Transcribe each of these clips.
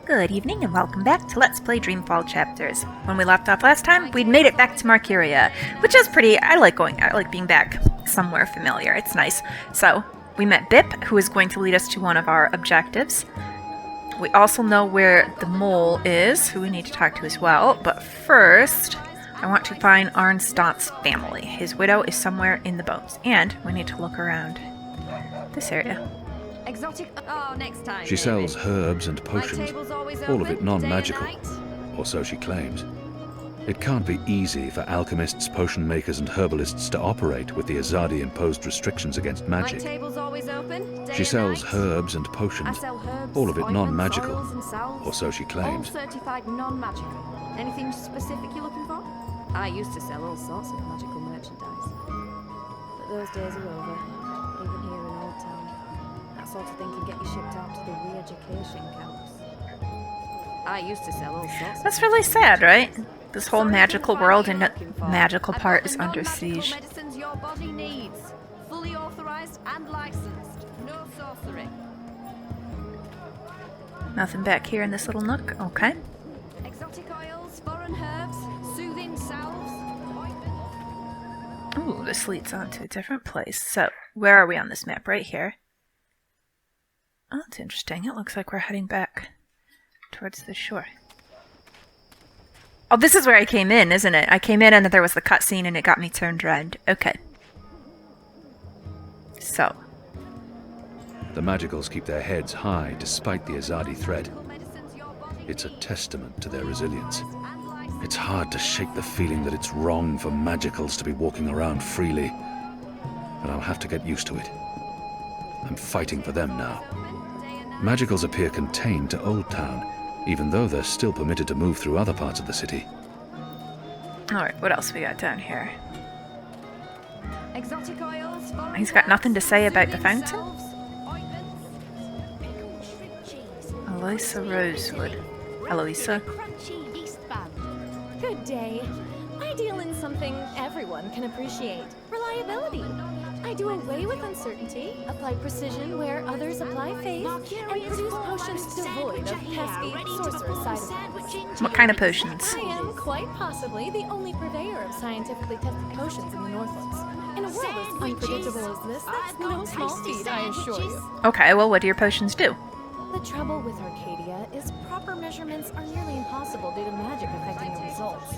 Good evening and welcome back to Let's Play Dreamfall Chapters. When we left off last time, we'd made it back to Marcuria, which is pretty. I like being back somewhere familiar. It's nice. So, we met Bip, who is going to lead us to one of our objectives. We also know where the mole is, who we need to talk to as well. But first, I want to find Arn Stont's family. His widow is somewhere in the bones, and we need to look around this area. Exotic. Oh, next time. She sells herbs and potions, all of it non-magical, or so she claims. It can't be easy for alchemists, potion makers, and herbalists to operate with the Azadi-imposed restrictions against magic. She sells herbs and potions, all of it non-magical, or so she claims. All certified non-magical. Anything specific you're looking for? I used to sell all sorts of magical merchandise, but those days are over. Even here in Old Town. That sort of thing can get you shipped out to the re-education camps. I used to sell all sorts. That's really sad, right? This whole magical world and magical part is under siege. Medicines your body needs. Fully authorized and licensed. No sorcery. Nothing back here in this little nook. Okay. Exotic oils, foreign herbs, soothing salves, ointments. Ooh, this leads on to a different place. So, where are we on this map? Right here. Oh, that's interesting. It looks like we're heading back towards the shore. Oh, this is where I came in, isn't it? I came in and there was the cutscene and it got me turned around. Okay. So. The Magicals keep their heads high despite the Azadi threat. It's a testament to their resilience. It's hard to shake the feeling that it's wrong for Magicals to be walking around freely. But I'll have to get used to it. I'm fighting for them now. Magicals appear contained to Old Town, even though they're still permitted to move through other parts of the city. Alright, what else we got down here? Exotic oils, He's got nothing to say about the fountain? Eloisa Rosewood. Eloisa. Good day. I deal in something everyone can appreciate. Reliability. I do away with uncertainty, apply precision where others apply faith, and produce potions devoid of pesky sorcerer side effects. What kind of potions? I am quite possibly the only purveyor of scientifically tested potions in the Northlands. In a world as unpredictable as this, that's no small feat, I assure you. Okay, well, what do your potions do? The trouble with Arcadia is proper measurements are nearly impossible due to magic affecting the results.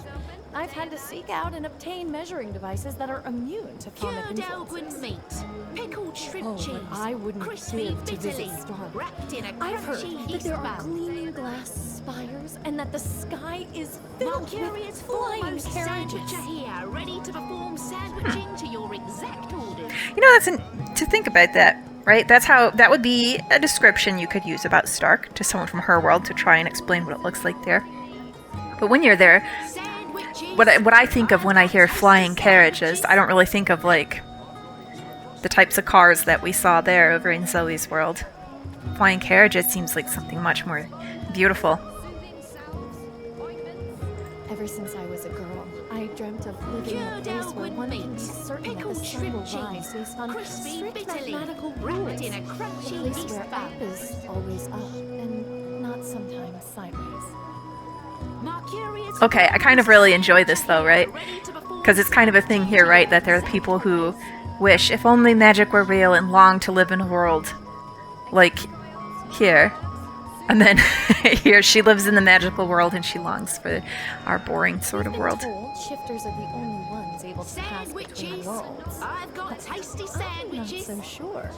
I've had to seek out and obtain measuring devices that are immune to phonic influences. Meat, pickled shrimp Oh, cheese, but I wouldn't crispy give to visit bitterly, Star. wrapped in a I've heard crunchy that there are yeast bun. gleaming glass spires and that the sky is filled with Mercuria's flying foremost carriages. sandwicher here, ready to perform sandwiching to your exact orders. You know, to think about that, right? That would be a description you could use about Stark to someone from her world to try and explain what it looks like there. But when you're there, what I think of when I hear flying carriages, I don't really think of, like, the types of cars that we saw there over in Zoe's world. Flying carriages seems like something much more beautiful. Ever since I was a girl, I dreamt of living in a place where one can be certain that the sun will rise based on crispy strict bitterly, mathematical wrapped rules. in a A crunchy place yeast where bun. up is always up and not sometimes sideways. Mercuria's Okay, I kind of really enjoy this though, right? ready to perform Because it's kind of a thing here, right? That there are people who wish, if only magic were real, and long to live in a world like here. And then here she lives in the magical world and she longs for our boring sort of I've been world. told shifters are the only ones able to pass between sandwiches. worlds. I've got tasty I'm not sandwiches. so sure.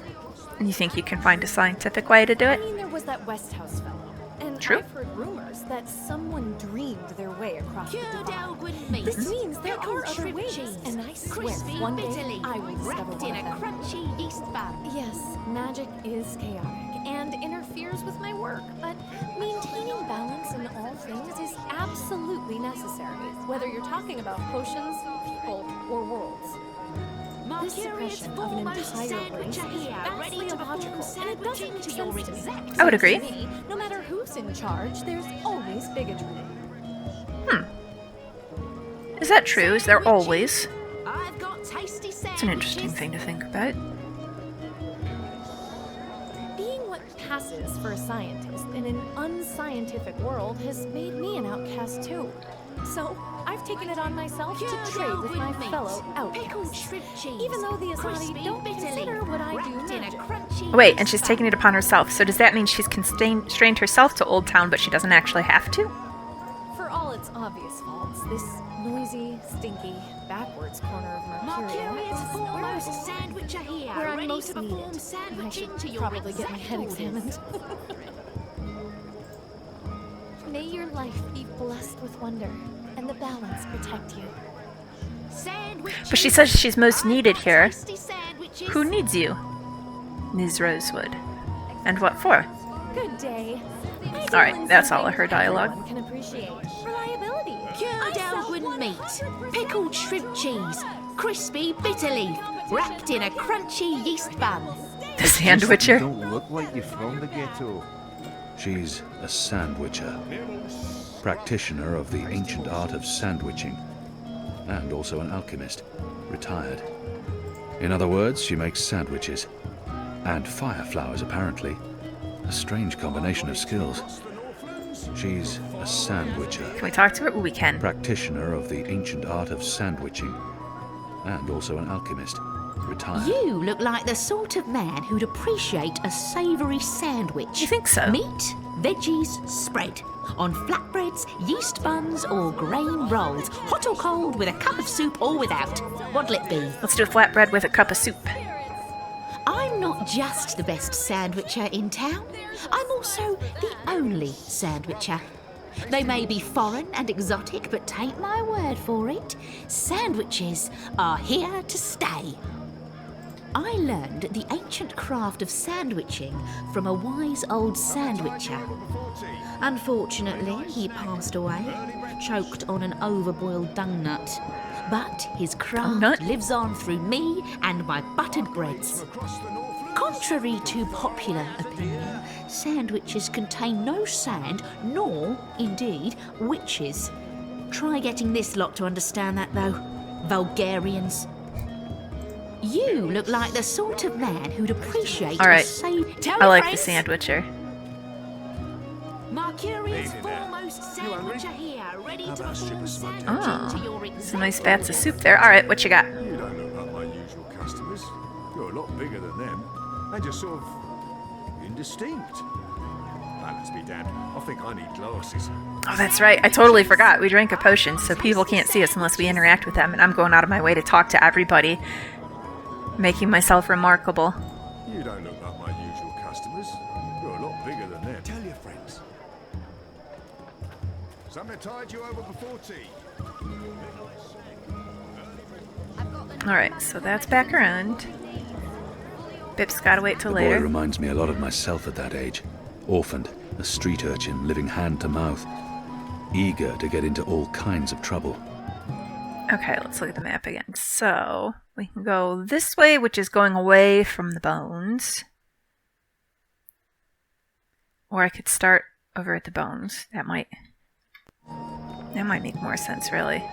You think you can find a scientific way to do I it? mean, there was that West House fellow. And True. I've heard rumors that someone dreamed their way across the Cured divide. Elgin meat, This means there pickled are other shrimp ways, cheese, and I swear crispy one day bitterly, I will discover wrapped one in a of them. crunchy yeast bun. Yes, magic is chaotic and interferes with my work, but maintaining balance in all things is absolutely necessary, whether you're talking about potions, people, or worlds. This Mercuria's suppression of an foremost entire race is sandwicher here, ready vastly to perform illogical, and it doesn't make sandwiching to your sense to me. exact. I would agree. To me, no matter who's in charge, there's always bigotry. Is that true? Is there always? I've got tasty sandwiches. It's an interesting thing to think about. Being what passes privileges for a scientist in an unscientific world has made me an outcast too. So, I've taken it on myself to trade with my fellow Pickled outcasts. shrimp cheese. Even though the Crispy Asadi don't bitterly. consider what I do Wrapped in a magic. crunchy Wait, and she's yeast taking it bun. upon herself. So does that mean she's constrained herself to Old Town, but she doesn't actually have to? For all its obvious faults, this noisy, stinky, backwards corner of Mercuria Mercurius is foremost sandwicher here, where I'm ready most to perform needed. And I sandwiching should to your probably get my head exact orders. examined. May your life be blessed with wonder, and the balance protect you. Sandwiches. But she says she's most needed here. Tasty sandwiches. Who needs you? Ms. Rosewood. And what for? Good day. Alright, that's all of her dialogue. Everyone can appreciate reliability. Cured Elgin meat, pickled shrimp cheese, crispy bitter leaf, wrapped in a crunchy yeast bun. The sandwicher. Don't look like you're from the ghetto. She's a sandwicher, practitioner of the ancient art of sandwiching, and also an alchemist, retired. In other words, she makes sandwiches. And fire flowers, apparently. A strange combination of skills. She's a sandwicher, Can we talk to her? Ooh, we can. practitioner of the ancient art of sandwiching, and also an alchemist, retired. You look like the sort of man who'd appreciate a savoury sandwich. You think so? Meat, veggies, spread. On flatbreads, yeast buns, or grain rolls. Hot or cold, with a cup of soup or without. What'll it be? Let's do a flatbread with a cup of soup. I'm not just the best sandwicher in town. I'm also the only sandwicher. They may be foreign and exotic, but take my word for it, sandwiches are here to stay. I learned the ancient craft of sandwiching from a wise old sandwicher. Unfortunately, he passed away, choked on an overboiled dung nut. But his craft nut? lives on through me and my buttered breads. Contrary to popular opinion, sandwiches contain no sand, nor, indeed, witches. Try getting this lot to understand that, though, vulgarians. You look like the sort of man who'd appreciate All right. Tell I your like the friends. sandwicher. Mercurius foremost sandwicher here, ready to perform sandwiching Ah, to your some nice exact vats of soup there. Alright, what you got? You don't look like my usual customers. You're a lot bigger than them. And you're sort of indistinct. Balance be damned. I think I need glasses. Oh, that's right. I totally forgot. We drank a potion, so people can't see us unless we interact with them, and I'm going out of my way to talk to everybody, making myself remarkable. You don't look like my usual customers. You're a lot bigger than them. Tell your friends. Something tied you over before tea. Alright, so that's back around. Bip's gotta wait till The boy later. reminds me a lot of myself at that age. Orphaned, a street urchin living hand to mouth. Eager to get into all kinds of trouble. Okay, let's look at the map again. So, we can go this way, which is going away from the bones. Or I could start over at the bones. That might make more sense, really.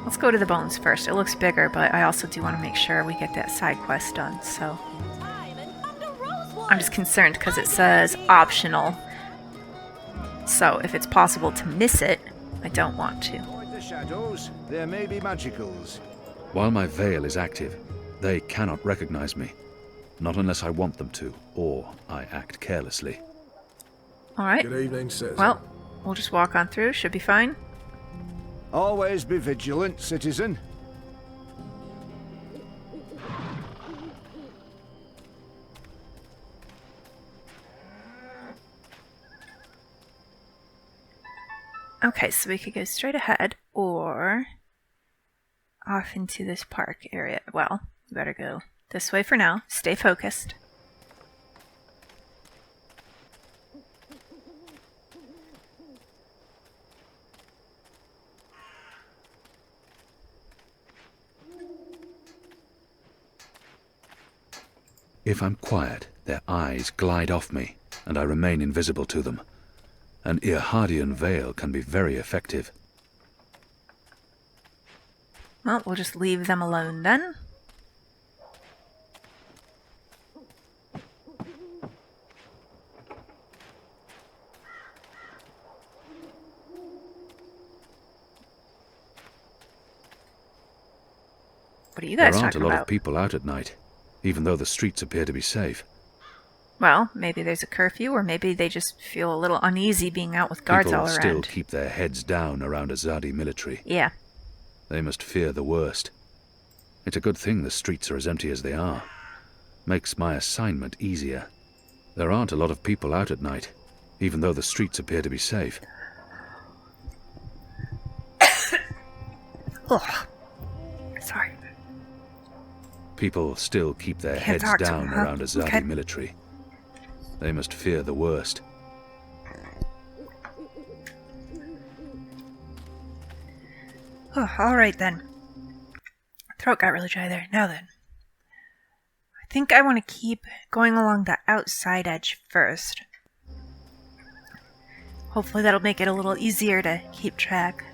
Let's go to the bones first. It looks bigger, but I also do want to make sure we get that side quest done, so... I'm just concerned because it says optional. So, if it's possible to miss it, I don't want to. Avoid the shadows. There may be magicals. While my veil is active, they cannot recognize me. Not unless I want them to, or I act carelessly. Alright, Good evening, citizen. well, we'll just walk on through. Should be fine. Always be vigilant, citizen. Okay, so we could go straight ahead or off into this park area. Well, we better go this way for now. Stay focused. If I'm quiet, their eyes glide off me, and I remain invisible to them. An Irhadian veil can be very effective. Well, we'll just leave them alone then. What are you There guys aren't a talking lot about? of people out at night, even though the streets appear to be safe. Well, maybe there's a curfew, or maybe they just feel a little uneasy being out with guards People all still around. keep their heads down around Azadi military. Yeah. They must fear the worst. It's a good thing the streets are as empty as they are. Makes my assignment easier. There aren't a lot of people out at night, even though the streets appear to be safe. Ugh. Sorry. People still keep their Can't heads talk to down him, huh? around Azadi Okay. military. They must fear the worst. Oh, all right then. Throat got really dry there. Now then. I think I want to keep going along the outside edge first. Hopefully that'll make it a little easier to keep track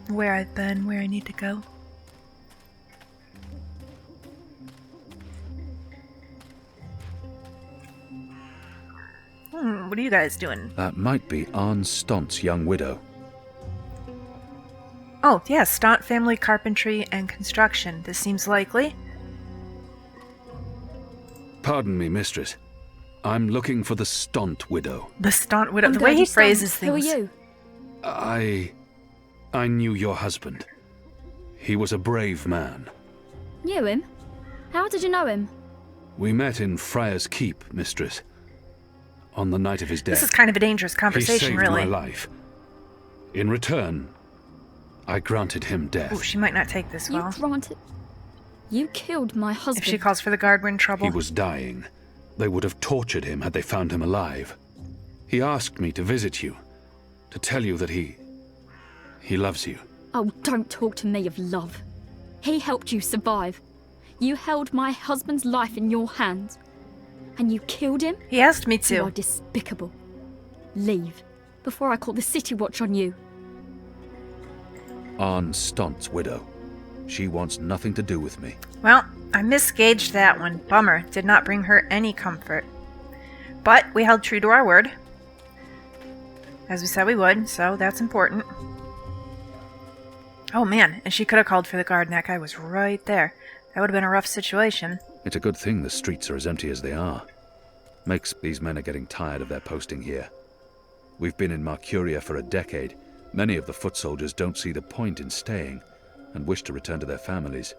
where I've been, where I need to go. What are you guys doing? That might be Arn Stont's young widow. Oh, yeah, Stont Family Carpentry and Construction. This seems likely. Pardon me, mistress. I'm looking for the Stont widow. The Stont widow. I'm The glad way he you stunned. phrases Who are things. you? I knew your husband. He was a brave man. Knew him? How did you know him? We met in Friar's Keep, mistress. On the night of his death. This is kind of a dangerous He conversation, saved really. my life. In return, I granted him death. Oh, she might not take this well. You granted. You killed my husband. If she calls for the guard, we're in trouble. He was dying. They would have tortured him had they found him alive. He asked me to visit you, to tell you that he loves you. Oh, don't talk to me of love. He helped you survive. You held my husband's life in your hands. And you killed him? He asked me You are to. despicable. Leave, before I call the City Watch on you. Arn Stont's widow. She wants nothing to do with me. Well, I misgauged that one. Bummer. Did not bring her any comfort. But we held true to our word. As we said we would, so that's important. Oh man, and she could have called for the guard, and that guy was right there. That would have been a rough situation. It's a good thing the streets are as empty as they are. Makes these men are getting tired of their posting here. We've been in Marcuria for a decade. Many of the foot soldiers don't see the point in staying and wish to return to their families.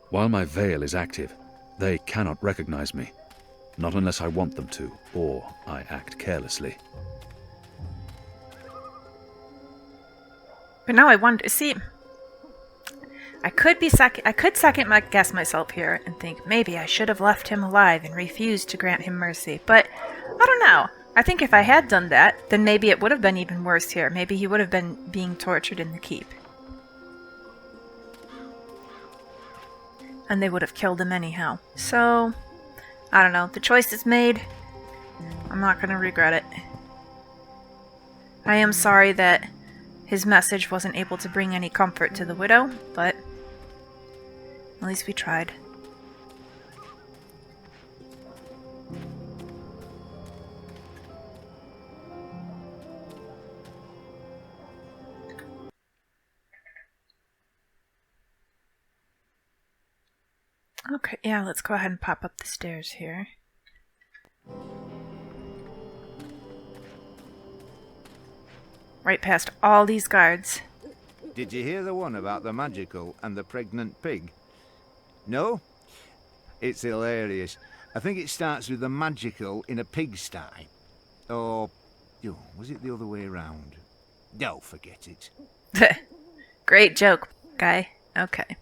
While my veil is active, they cannot recognize me. Not unless I want them to, or I act carelessly. But now I wonder, see, I could second guess myself here and think maybe I should have left him alive and refused to grant him mercy. But I don't know. I think if I had done that, then maybe it would have been even worse here. Maybe he would have been being tortured in the keep. And they would have killed him anyhow. So, I don't know. The choice is made. I'm not going to regret it. I am sorry that his message wasn't able to bring any comfort to the widow, but at least we tried. Okay, yeah, let's go ahead and pop up the stairs here. Right past all these guards. Did you hear the one about the magical and the pregnant pig? No? It's hilarious. I think it starts with the magical in a pigsty. Or, was it the other way around? No, forget it. Great joke, guy. Okay.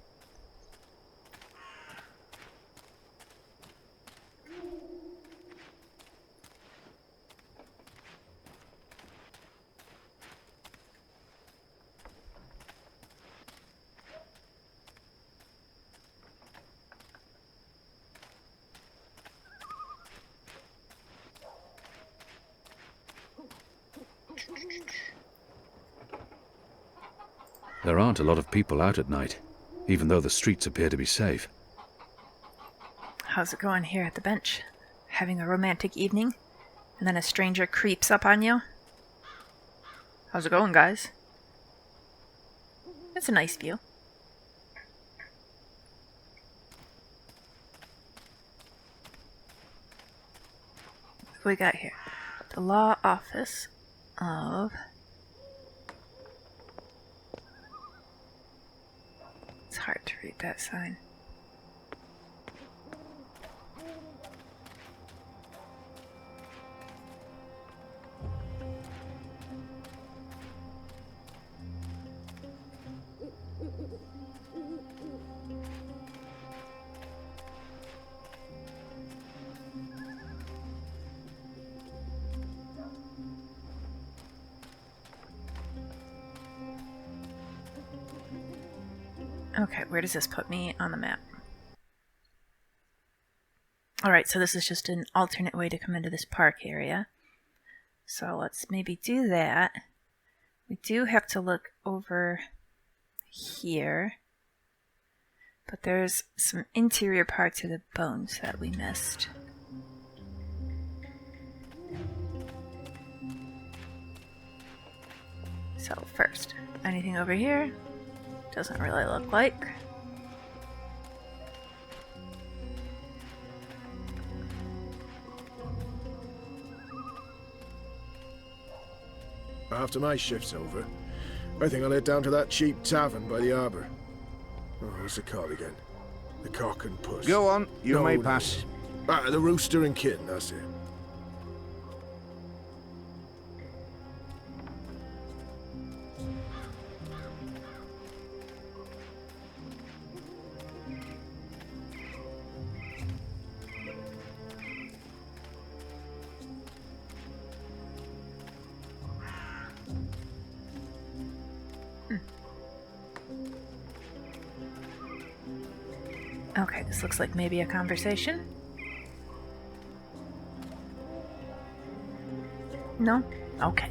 There aren't a lot of people out at night, even though the streets appear to be safe. How's it going here at the bench? Having a romantic evening? And then a stranger creeps up on you? How's it going, guys? It's a nice view. What we got here? The law office of... It's hard to read that sign. Okay, where does this put me on the map? Alright, so this is just an alternate way to come into this park area. So let's maybe do that. We do have to look over here. But there's some interior parts of the bones that we missed. So first, anything over here? Doesn't really look like. After my shift's over, I think I'll head down to that cheap tavern by the harbour. Oh, what's it called again? The Cock and Puss. Go on, you may No. pass. Ah, the Rooster and Kitten, that's it. Okay, this looks like maybe a conversation. No? Okay.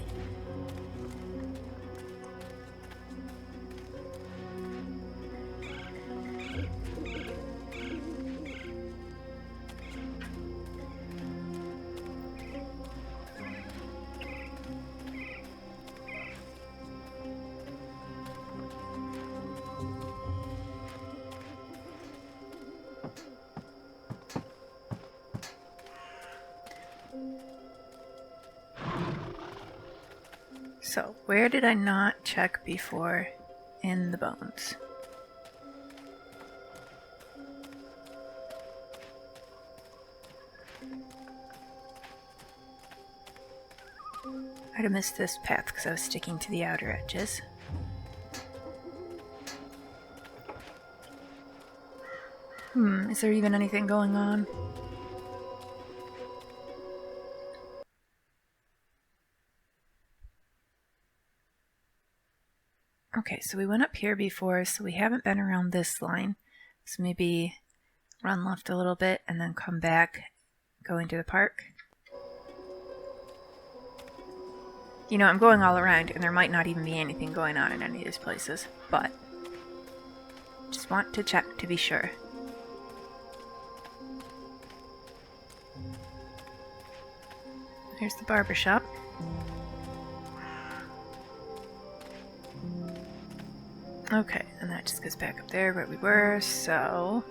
So, where did I not check before in the bones? I'd have missed this path because I was sticking to the outer edges. Is there even anything going on? Okay, so we went up here before, so we haven't been around this line. So maybe run left a little bit and then come back, go into the park. You know, I'm going all around and there might not even be anything going on in any of these places, but just want to check to be sure. Here's the barber shop. Okay, and that just goes back up there where we were, so...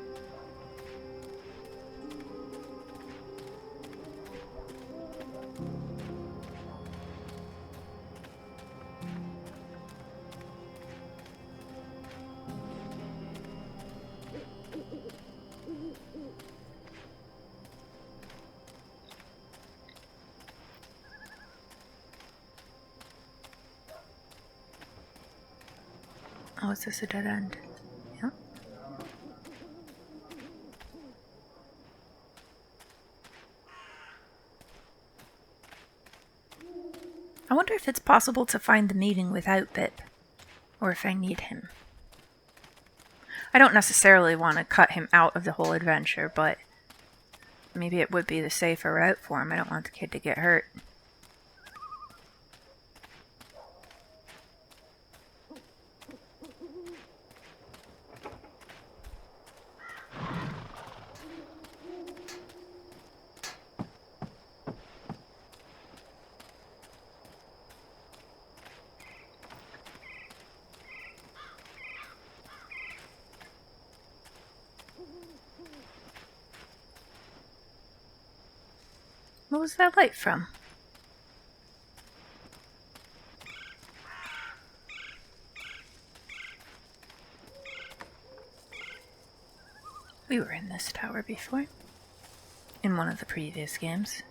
Oh, is this a dead end? Yeah. I wonder if it's possible to find the meeting without Bip, or if I need him. I don't necessarily want to cut him out of the whole adventure, but maybe it would be the safer route for him. I don't want the kid to get hurt. What was that light from? We were in this tower before. In one of the previous games.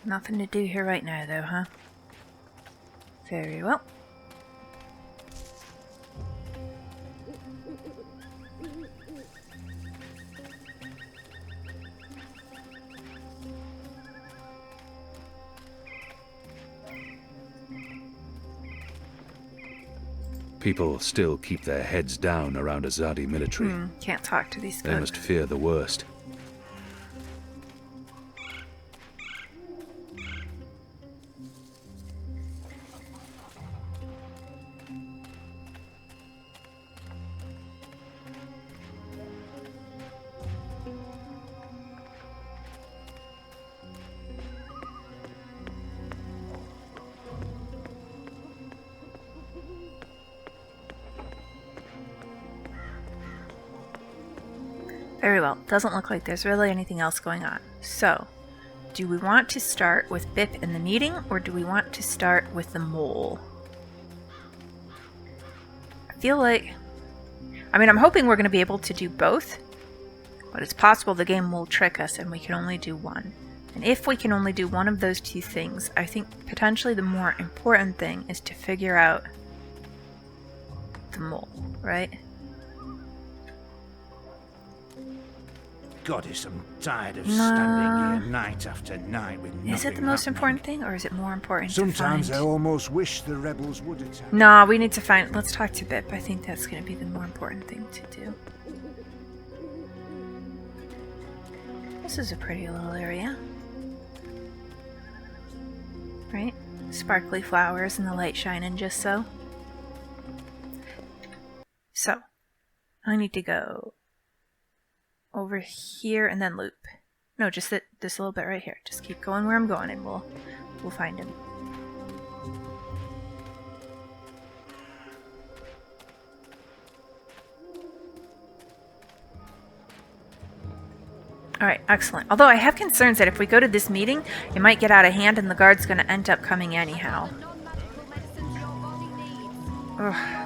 Nothing to do here right now, though, huh? Very well. People still keep their heads down around Azadi military. Can't talk to these They folks. must fear the worst. Very well. Doesn't look like there's really anything else going on. So, do we want to start with Bip in the meeting, or do we want to start with the mole? I feel like... I mean, I'm hoping we're going to be able to do both, but it's possible the game will trick us and we can only do one. And if we can only do one of those two things, I think potentially the more important thing is to figure out the mole, right? Goddess, I'm tired of standing here night after night with nothing Is it the most happening. important thing, or is it more important Sometimes to I find... almost wish the rebels would attack. Nah, we need to find... Let's talk to Bip. I think that's going to be the more important thing to do. This is a pretty little area. Right? Sparkly flowers and the light shining just so. So, I need to go over here and then loop. No, just this little bit right here. Just keep going where I'm going and we'll find him. Alright, excellent. Although I have concerns that if we go to this meeting, it might get out of hand and the guard's going to end up coming anyhow. Ugh.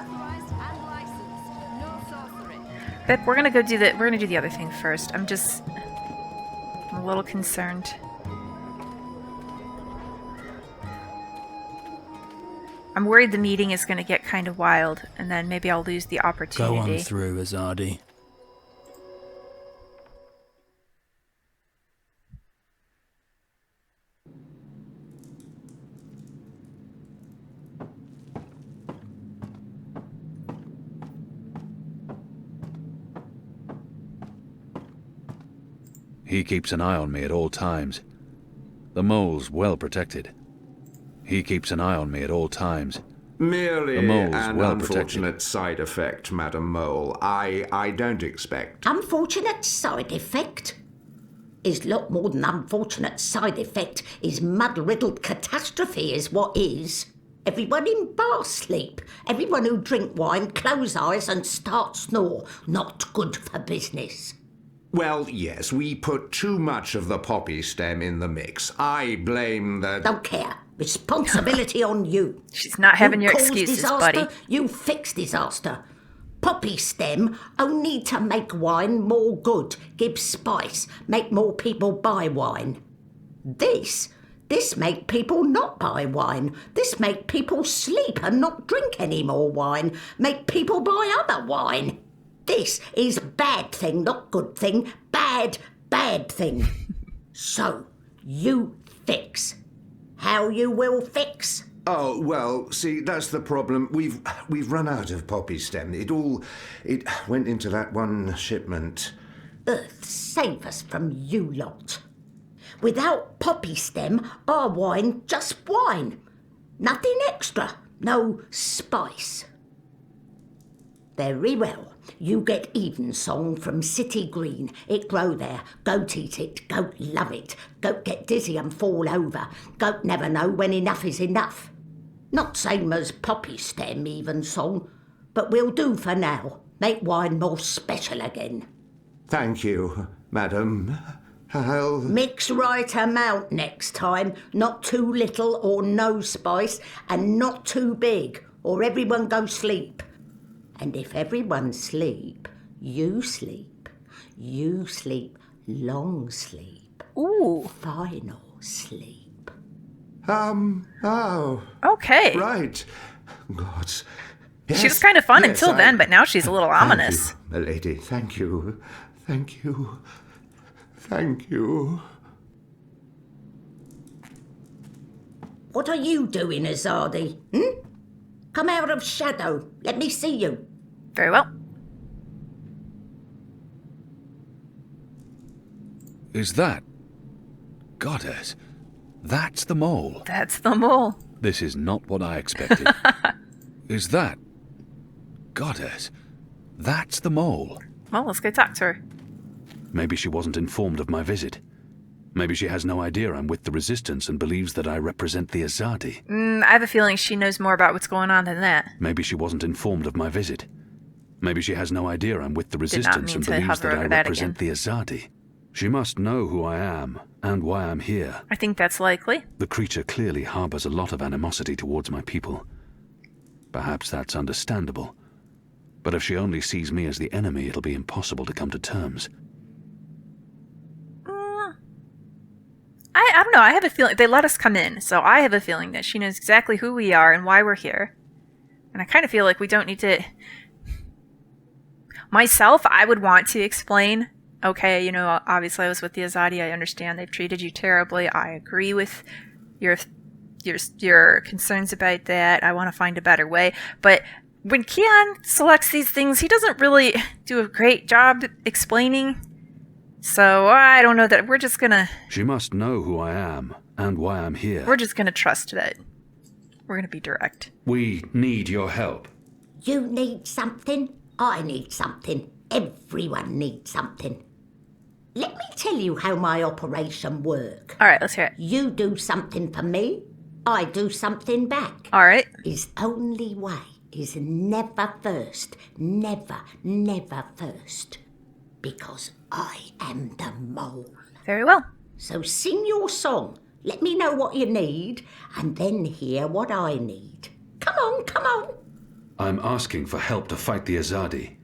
Bip, we're gonna go do the other thing first. I'm a little concerned. I'm worried the meeting is gonna get kind of wild, and then maybe I'll lose the opportunity. Go on through, Azadi. He keeps an eye on me at all times. The mole's well protected. He keeps an eye on me at all times. Merely The mole's an well unfortunate side effect, Madam Mole. I don't expect. Unfortunate side effect? Is lot more than unfortunate side effect. Is mud-riddled catastrophe is what is. Everyone in bar sleep. Everyone who drink wine close eyes and start snore. Not good for business. Well, yes, we put too much of the poppy stem in the mix. I blame the... Don't care. Responsibility on you. She's not having your caused excuses, disaster, buddy. You fix disaster. Poppy stem only to make wine more good, give spice, make more people buy wine. This make people not buy wine. This make people sleep and not drink any more wine. Make people buy other wine. This is bad thing, not good thing. Bad thing. So, you fix. How you will fix? Oh, well, see, that's the problem. We've run out of poppy stem. It went into that one shipment. Earth save us from you lot. Without poppy stem, our wine just wine. Nothing extra. No spice. Very well. You get Evensong from City Green. It grow there. Goat eat it. Goat love it. Goat get dizzy and fall over. Goat never know when enough is enough. Not same as poppy stem Evensong, but we'll do for now. Make wine more special again. Thank you. madam. I'll... Mix right amount next time. Not too little or no spice, and not too big, or everyone go sleep. And if everyone sleep, you sleep. You sleep long sleep. Ooh. Final sleep. Oh. Okay. Right. God. Yes, She was kind of fun yes, until then, but now she's a little ominous. Thank you, milady. Thank you. Thank you. Thank you. What are you doing, Azadi? Come out of shadow. Let me see you. Very well. Is that... Goddess, that's the mole. That's the mole. This is not what I expected. Is that... Goddess, that's the mole. Well, let's go talk to her. Maybe she wasn't informed of my visit. Maybe she has no idea I'm with the Resistance and believes that I represent the Azadi. I have a feeling she knows more about what's going on than that. Maybe she wasn't informed of my visit. Maybe she has no idea I'm with the Resistance and believes hover that I over that represent the Azadi. She must know who I am and why I'm here. I think that's likely. The creature clearly harbors a lot of animosity towards my people. Perhaps that's understandable. But if she only sees me as the enemy, it'll be impossible to come to terms. I don't know. I have a feeling they let us come in, so I have a feeling that she knows exactly who we are and why we're here. And I kind of feel like we don't need to... Myself, I would want to explain, okay, you know, obviously I was with the Azadi, I understand they've treated you terribly, I agree with your concerns about that, I want to find a better way, but when Keon selects these things, he doesn't really do a great job explaining. So I don't know that we're just gonna... She must know who I am and why I'm here. We're just gonna trust that. We're gonna be direct. We need your help. You need something, I need something. Everyone needs something. Let me tell you how my operation works. Alright, let's hear it. You do something for me, I do something back. Alright. His only way is never first. Never, never first. Because I am the mole. Very well. So sing your song. Let me know what you need, and then hear what I need. Come on, come on. I'm asking for help to fight the Azadi.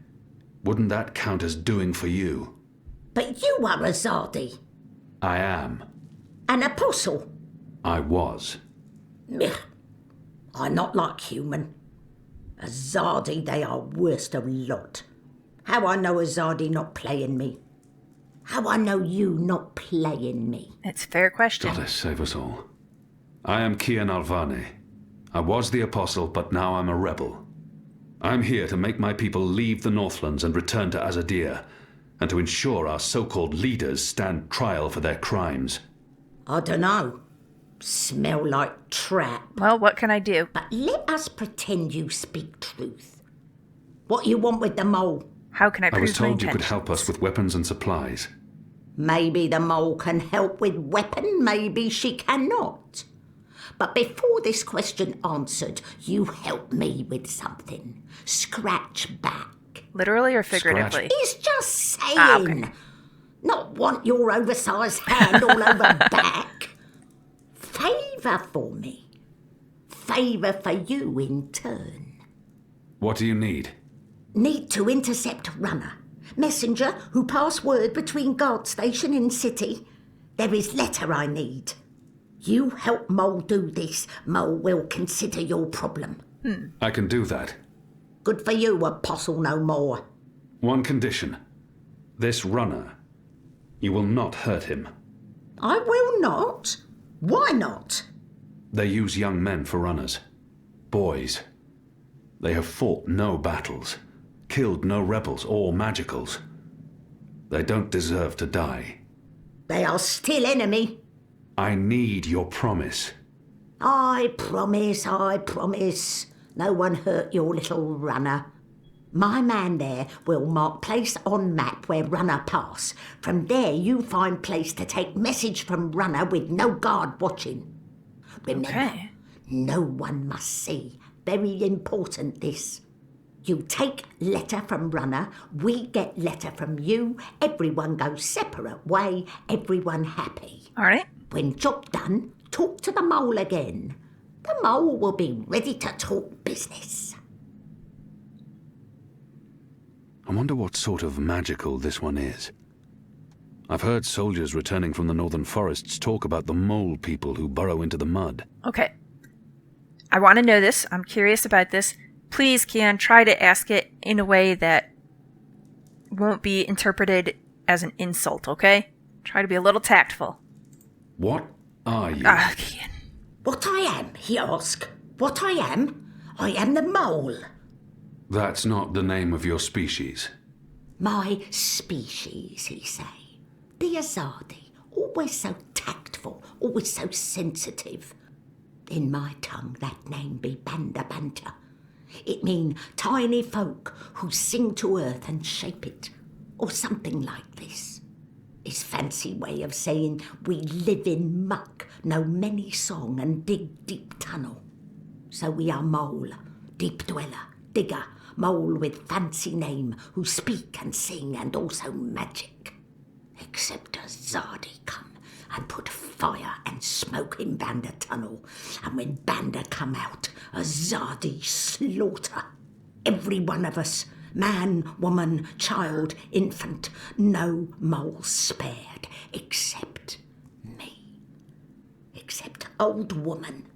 Wouldn't that count as doing for you? But you are Azadi. I am. An apostle. I was. Ugh. I'm not like human. Azadi, they are worst of lot. How I know Azadi not playing me. How I know you not playing me. It's a fair question. Goddess save us all. I am Kian Alvane. I was the apostle, but now I'm a rebel. I'm here to make my people leave the Northlands and return to Azadir, and to ensure our so-called leaders stand trial for their crimes. I dunno. Smell like trap. Well, what can I do? But let us pretend you speak truth. What you want with the mole? How can I prove I was told my you could help us with weapons and supplies. Maybe the mole can help with weapon, maybe she cannot. But before this question answered, you help me with something. Scratch back. Literally or figuratively? He's just saying. Okay. Not want your oversized hand all over back. Favour for me. Favour for you in turn. What do you need? Need to intercept runner. Messenger who pass word between guard station and city. There is letter I need. You help Mole do this, Mole will consider your problem. I can do that. Good for you, apostle no more. One condition. This runner. You will not hurt him. I will not. Why not? They use young men for runners. Boys. They have fought no battles, killed no rebels or magicals. They don't deserve to die. They are still enemy. I need your promise. I promise, I promise. No one hurt your little runner. My man there will mark place on map where runner pass. From there you find place to take message from runner with no guard watching. Remember, Okay. no one must see. Very important this. You take letter from runner, we get letter from you, everyone goes separate way, everyone happy. All right. When job done, talk to the mole again. The mole will be ready to talk business. I wonder what sort of magical this one is. I've heard soldiers returning from the northern forests talk about the mole people who burrow into the mud. Okay. I want to know this. I'm curious about this. Please, Kian, try to ask it in a way that won't be interpreted as an insult, okay? Try to be a little tactful. What are you? Kian. What I am, he asked. What I am? I am the mole. That's not the name of your species. My species, he say. The Azadi, always so tactful, always so sensitive. In my tongue, that name be Banda Banta. It mean tiny folk who sing to earth and shape it, or something like this. His fancy way of saying we live in muck, know many song and dig deep tunnel. So we are mole, deep dweller, digger, mole with fancy name, who speak and sing and also magic. Except a Zadi come and put fire and smoke in Banda tunnel, and when Banda come out, a Zadi slaughter. Every one of us, man, woman, child, infant, no mole spared, except me. Except old woman.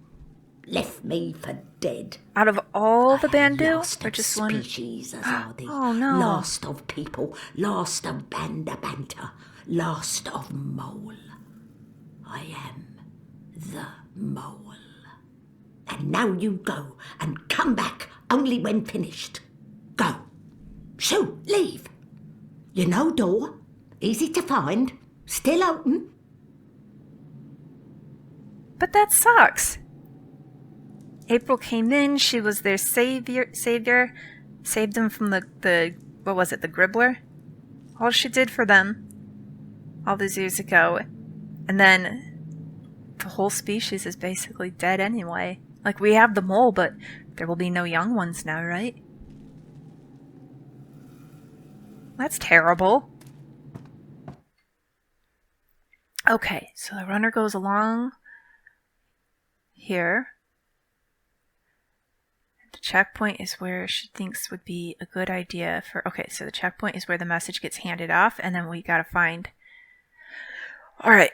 Left me for dead. Out of all the I am Bandu? last Or of just one? species, Azadi. Oh, no. Last of people, last of Banda Banta, last of mole. I am the mole. And now you go and come back only when finished. Go. Shoo, leave. You know door, easy to find, still open. But that sucks. April came in, she was their savior, saved them from the what was it, the Gribbler? All she did for them all those years ago. And then the whole species is basically dead anyway. Like, we have the mole, but there will be no young ones now, right? That's terrible. Okay, so the runner goes along here. The checkpoint is where she thinks would be a good idea for... Okay, so the checkpoint is where the message gets handed off, and then we gotta find... Alright.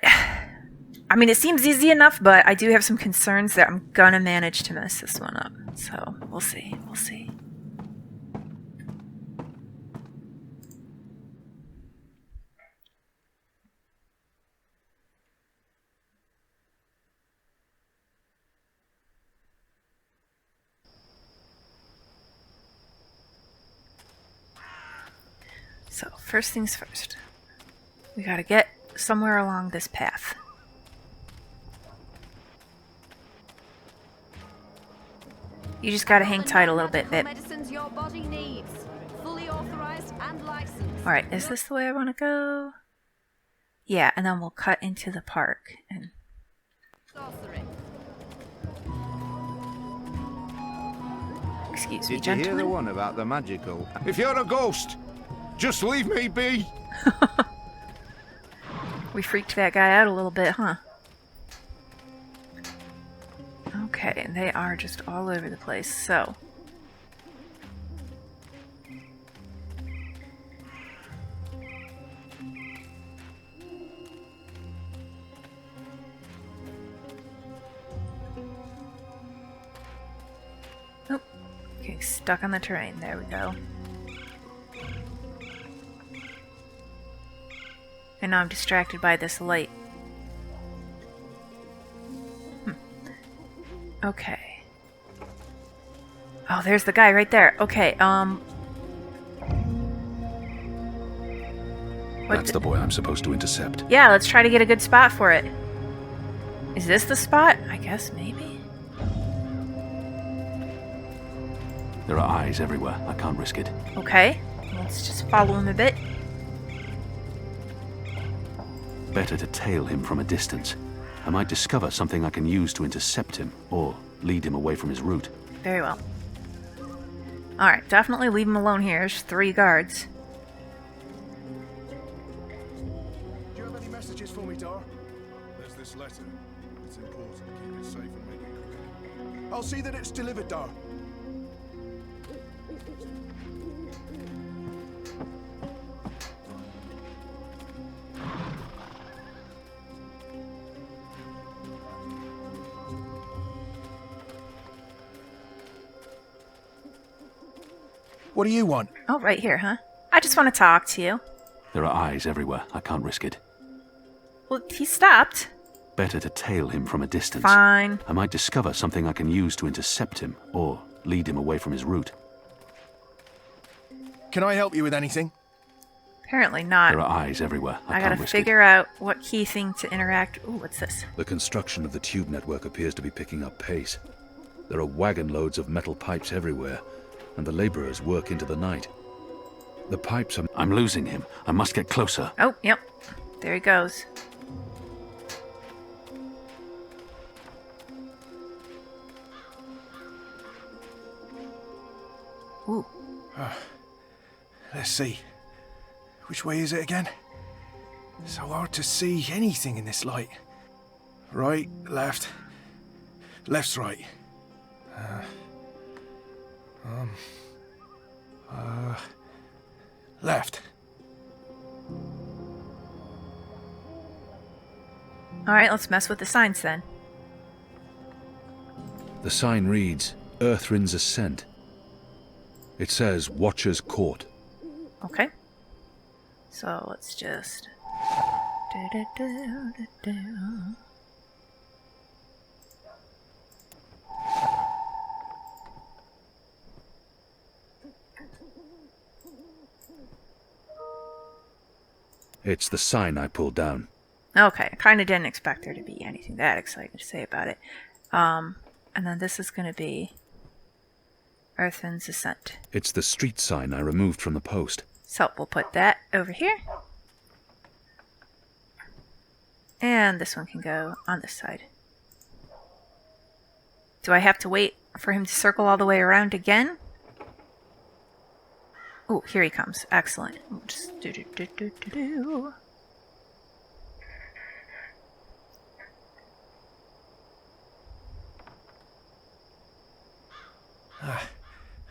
I mean, it seems easy enough, but I do have some concerns that I'm gonna manage to mess this one up. So, we'll see. We'll see. So, first things first. We gotta get somewhere along this path. You just gotta hang tight a little bit, Bip. Medicines your body needs. Fully authorized and licensed. Alright, is this the way I wanna go? Yeah, and then we'll cut into the park. And Sorcery. excuse me, Did you hear the gentlemen. one about the magical? If you're a ghost, just leave me be. We freaked that guy out a little bit, huh? Okay, they are just all over the place, so... Oh, getting stuck on the terrain. There we go. And now I'm distracted by this light. Okay. Oh, there's the guy right there. Okay, That's the boy I'm supposed to intercept. Yeah, let's try to get a good spot for it. Is this the spot? I guess maybe. There are eyes everywhere. I can't risk it. Okay, let's just follow him a bit. Better to tail him from a distance. I might discover something I can use to intercept him, or lead him away from his route. Very well. Alright, definitely leave him alone here. There's 3 guards. Do you have any messages for me, Dar? There's this letter. It's important to keep it safe and make it quick. I'll see that it's delivered, Dar. What do you want? Oh, right here, huh? I just want to talk to you. There are eyes everywhere. I can't risk it. Well, he stopped. Better to tail him from a distance. Fine. I might discover something I can use to intercept him, or lead him away from his route. Can I help you with anything? Apparently not. There are eyes everywhere. I gotta can't risk figure out what key thing to interact. Ooh, what's this? The construction of the tube network appears to be picking up pace. There are wagon loads of metal pipes everywhere, and the laborers work into the night. The pipes are... I'm losing him. I must get closer. Oh, yep. There he goes. Ooh. Let's see. Which way is it again? So hard to see anything in this light. Right, left. Left's right. Left. Alright, let's mess with the signs then. The sign reads, Earthrin's Ascent. It says, Watcher's Court. Okay. So let's just... It's the sign I pulled down. Okay, I kind of didn't expect there to be anything that exciting to say about it. And then this is going to be Earthrin's Ascent. It's the street sign I removed from the post. So we'll put that over here. And this one can go on this side. Do I have to wait for him to circle all the way around again? Oh, here he comes. Excellent. We'll just do.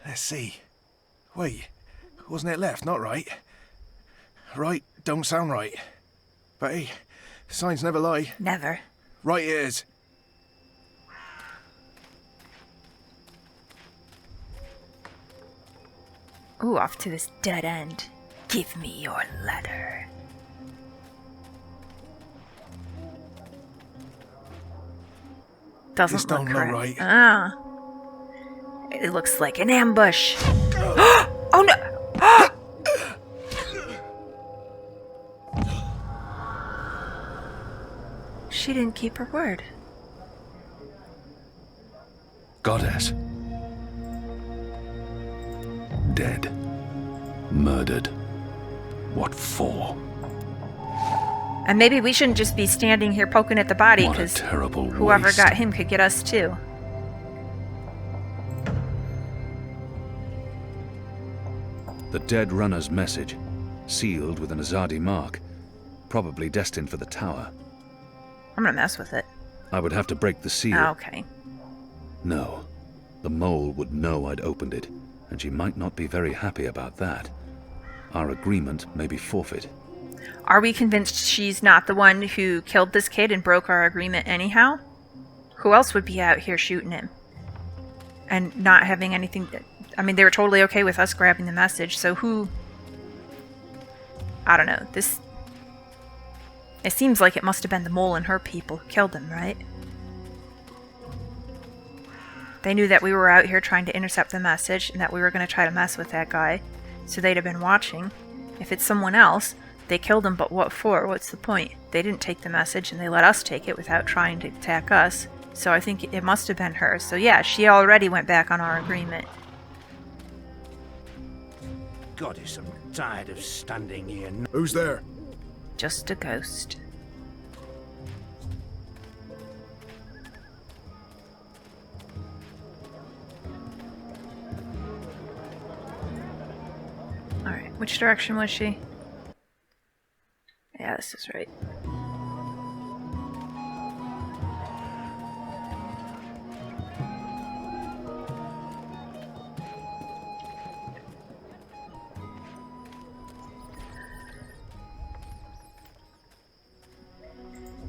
Let's see. Wait, wasn't it left, not right? Right don't sound right. But hey, signs never lie. Never. Right it is. Ooh, off to this dead end. Give me your letter. Doesn't This don't look look correct. right. Ah. It looks like an ambush. Oh no! She didn't keep her word. Goddess. Dead. Murdered. What for? And maybe we shouldn't just be standing here poking at the body, What a because terrible whoever waste. got him could get us too. The dead runner's message, sealed with an Azadi mark, probably destined for the tower. I'm gonna mess with it. I would have to break the seal. Okay. No. The mole would know I'd opened it, and she might not be very happy about that. Our agreement may be forfeit. Are we convinced she's not the one who killed this kid and broke our agreement anyhow? Who else would be out here shooting him? And not having anything... I mean, they were totally okay with us grabbing the message, so who... I don't know. This... It seems like it must have been the mole and her people who killed him, right? They knew that we were out here trying to intercept the message and that we were going to try to mess with that guy, so they'd have been watching. If it's someone else, they killed him, but what for? What's the point? They didn't take the message and they let us take it without trying to attack us. So I think it must have been her. So yeah, she already went back on our agreement. Goddess, I'm tired of standing here. Who's there? Just a ghost. Which direction was she? Yeah, this is right.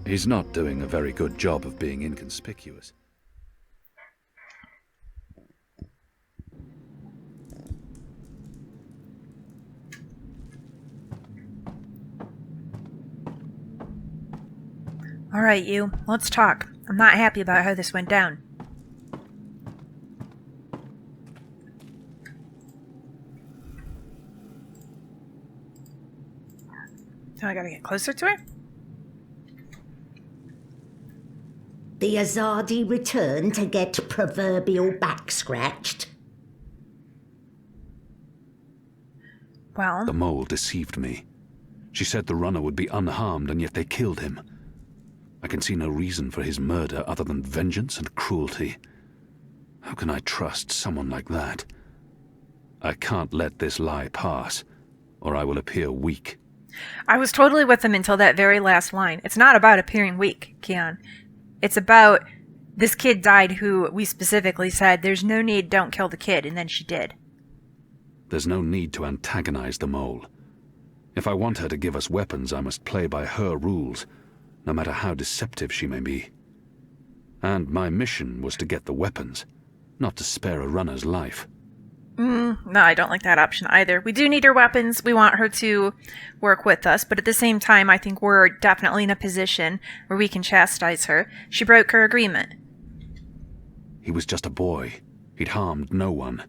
He's not doing a very good job of being inconspicuous. All right, you. Let's talk. I'm not happy about how this went down. So I gotta get closer to her? The Azadi returned to get proverbial back scratched. Well, The mole deceived me. She said the runner would be unharmed, and yet they killed him. I can see no reason for his murder other than vengeance and cruelty. How can I trust someone like that? I can't let this lie pass, or I will appear weak. I was totally with him until that very last line. It's not about appearing weak, Keon. It's about this kid died who we specifically said, there's no need, don't kill the kid, and then she did. There's no need to antagonize the mole. If I want her to give us weapons, I must play by her rules, no matter how deceptive she may be. And my mission was to get the weapons, not to spare a runner's life. No, I don't like that option either. We do need her weapons. We want her to work with us, but at the same time, I think we're definitely in a position where we can chastise her. She broke her agreement. He was just a boy. He'd harmed no one.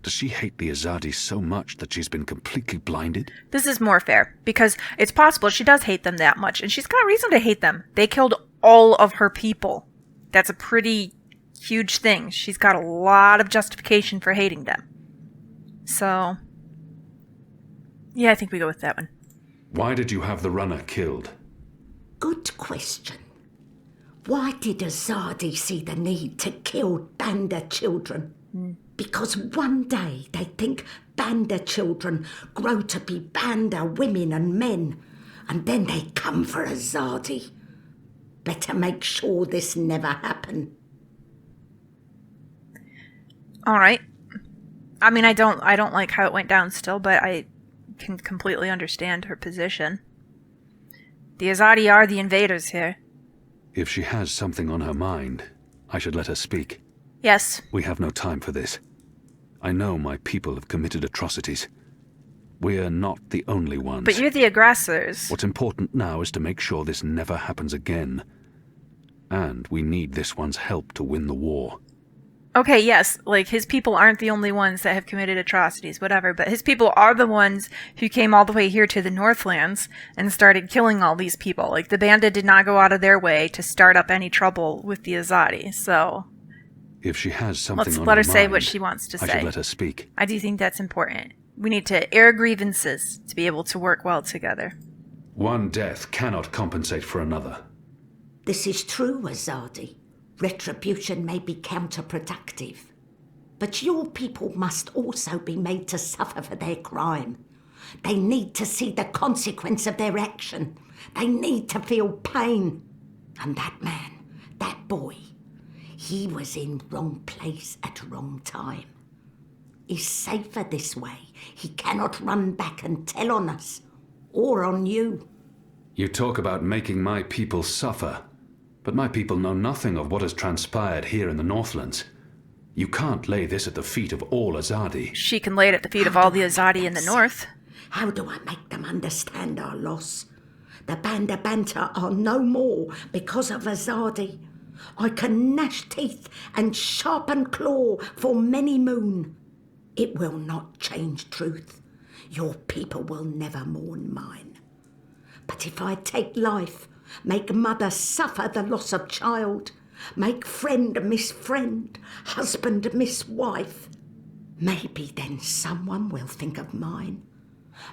Does she hate the Azadi so much that she's been completely blinded? This is more fair, because it's possible she does hate them that much, and she's got reason to hate them. They killed all of her people. That's a pretty huge thing. She's got a lot of justification for hating them. So, yeah, I think we go with that one. Why did you have the runner killed? Good question. Why did Azadi see the need to kill Banda children? Because one day they think Banda children grow to be Banda women and men, and then they come for Azadi. Better make sure this never happen. All right. I mean, I don't like how it went down still, but I can completely understand her position. The Azadi are the invaders here. If she has something on her mind, I should let her speak. Yes. We have no time for this. I know my people have committed atrocities. We're not the only ones. But you're the aggressors. What's important now is to make sure this never happens again. And we need this one's help to win the war. Okay, yes, like, his people aren't the only ones that have committed atrocities, whatever, but his people are the ones who came all the way here to the Northlands and started killing all these people. Like, the bandit did not go out of their way to start up any trouble with the Azadi, so... If she has something Let's on let her her say mind, what she wants to I say. should let her speak. I do think that's important. We need to air grievances to be able to work well together. One death cannot compensate for another. This is true, Azadi. Retribution may be counterproductive. But your people must also be made to suffer for their crime. They need to see the consequence of their action. They need to feel pain. And that man, that boy, he was in wrong place at wrong time. He's safer this way. He cannot run back and tell on us, or on you. You talk about making my people suffer, but my people know nothing of what has transpired here in the Northlands. You can't lay this at the feet of all Azadi. She can lay it at the feet of all the Azadi in the north. How do I make them understand our loss? The Banda Banter are no more because of Azadi. I can gnash teeth and sharpen claw for many moon. It will not change truth. Your people will never mourn mine. But if I take life, make mother suffer the loss of child, make friend miss friend, husband miss wife, maybe then someone will think of mine.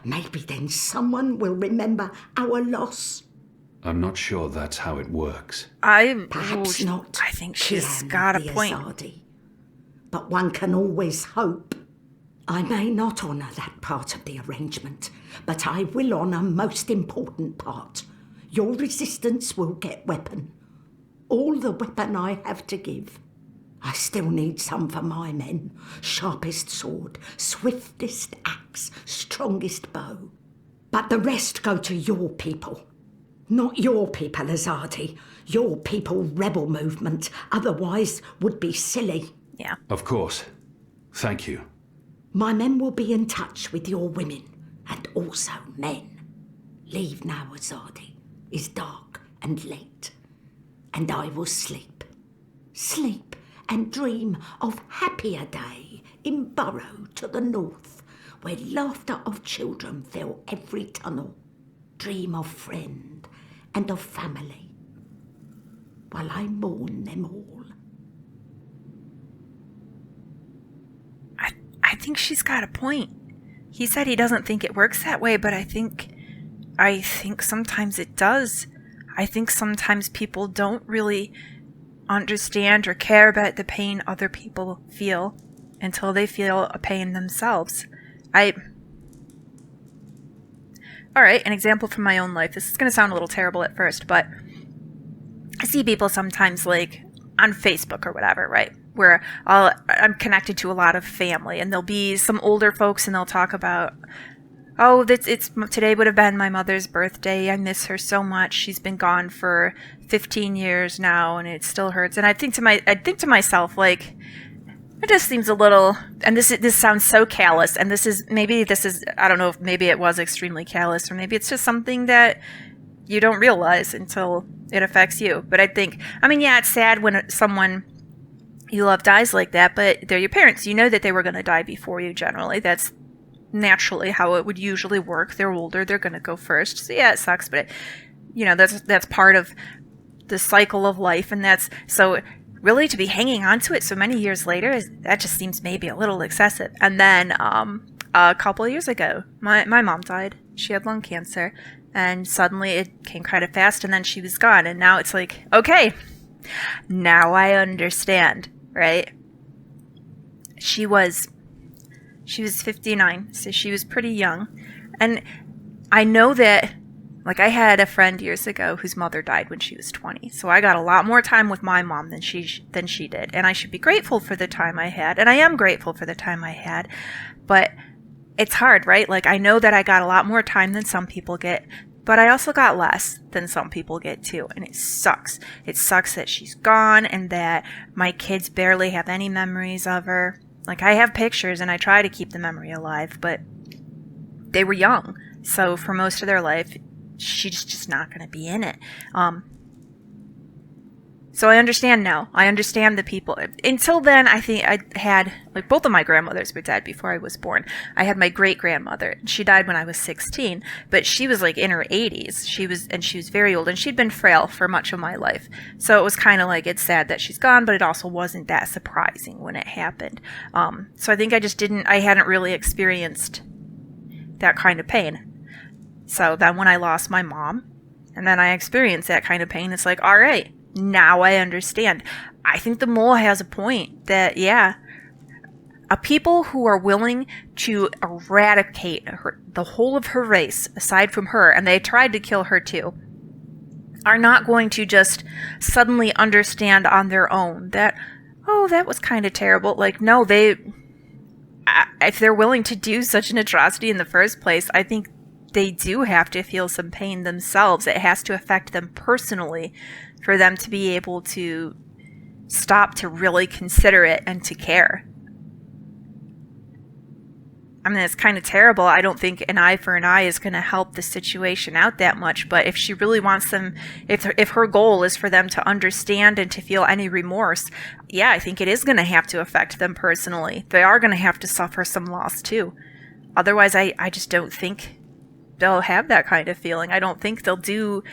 Maybe then someone will remember our loss. I'm not sure that's how it works. Perhaps not. I think she's got a point. Azadi. But one can always hope. I may not honour that part of the arrangement, but I will honour most important part. Your resistance will get weapon. All the weapon I have to give. I still need some for my men. Sharpest sword, swiftest axe, strongest bow. But the rest go to your people. Not your people, Azadi. Your people rebel movement, otherwise would be silly. Yeah. Of course. Thank you. My men will be in touch with your women, and also men. Leave now, Azadi. It's dark and late, and I will sleep. Sleep and dream of happier day in Burrow to the north, where laughter of children fill every tunnel. Dream of friend and of family, while I mourn them all. I think she's got a point. He said he doesn't think it works that way, but I think sometimes it does. I think sometimes people don't really understand or care about the pain other people feel until they feel a pain themselves. Alright, an example from my own life. This is going to sound a little terrible at first, but I see people sometimes, like, on Facebook or whatever, right? Where I'm connected to a lot of family, and there'll be some older folks, and they'll talk about, oh, today would have been my mother's birthday. I miss her so much. She's been gone for 15 years now, and it still hurts. And I think to myself, like, it just seems a little, and this sounds so callous, and maybe I don't know if maybe it was extremely callous, or maybe it's just something that you don't realize until it affects you. But yeah, it's sad when someone you love dies like that, but they're your parents. You know that they were going to die before you generally. That's naturally how it would usually work. They're older, they're going to go first. So yeah, it sucks, but that's part of the cycle of life, and that's so really to be hanging on to it so many years later, that just seems maybe a little excessive. And then a couple of years ago, my mom died. She had lung cancer, and suddenly it came kind of fast, and then she was gone. And now it's like, okay, now I understand, right? She was 59, so she was pretty young. And I know that, like, I had a friend years ago whose mother died when she was 20. So I got a lot more time with my mom than she did. And I should be grateful for the time I had. And I am grateful for the time I had. But it's hard, right? Like, I know that I got a lot more time than some people get. But I also got less than some people get too. And it sucks. It sucks that she's gone and that my kids barely have any memories of her. Like, I have pictures and I try to keep the memory alive, but they were young. So for most of their life, she's just not going to be in it. So I understand now. I understand the people. Until then, I think I had, like, both of my grandmothers were dead before I was born. I had my great-grandmother. She died when I was 16, but she was, like, in her 80s. She was very old, and she'd been frail for much of my life. So it was kind of like, it's sad that she's gone, but it also wasn't that surprising when it happened. So I think I hadn't really experienced that kind of pain. So then when I lost my mom, and then I experienced that kind of pain, it's like, all right, now I understand. I think the mole has a point that, yeah, a people who are willing to eradicate the whole of her race, aside from her, and they tried to kill her too, are not going to just suddenly understand on their own that, oh, that was kind of terrible. Like, no, if they're willing to do such an atrocity in the first place, I think they do have to feel some pain themselves. It has to affect them personally for them to be able to stop to really consider it and to care. I mean, it's kind of terrible. I don't think an eye for an eye is going to help the situation out that much, but if she really wants them, if her goal is for them to understand and to feel any remorse, yeah, I think it is going to have to affect them personally. They are going to have to suffer some loss too. Otherwise, I just don't think they'll have that kind of feeling. I don't think they'll do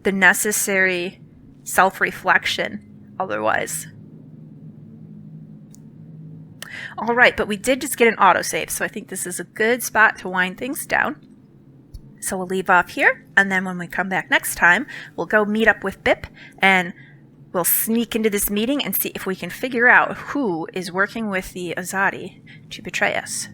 the necessary self-reflection otherwise. All right, but we did just get an autosave, so I think this is a good spot to wind things down. So we'll leave off here, and then when we come back next time, we'll go meet up with Bip, and we'll sneak into this meeting and see if we can figure out who is working with the Azadi to betray us.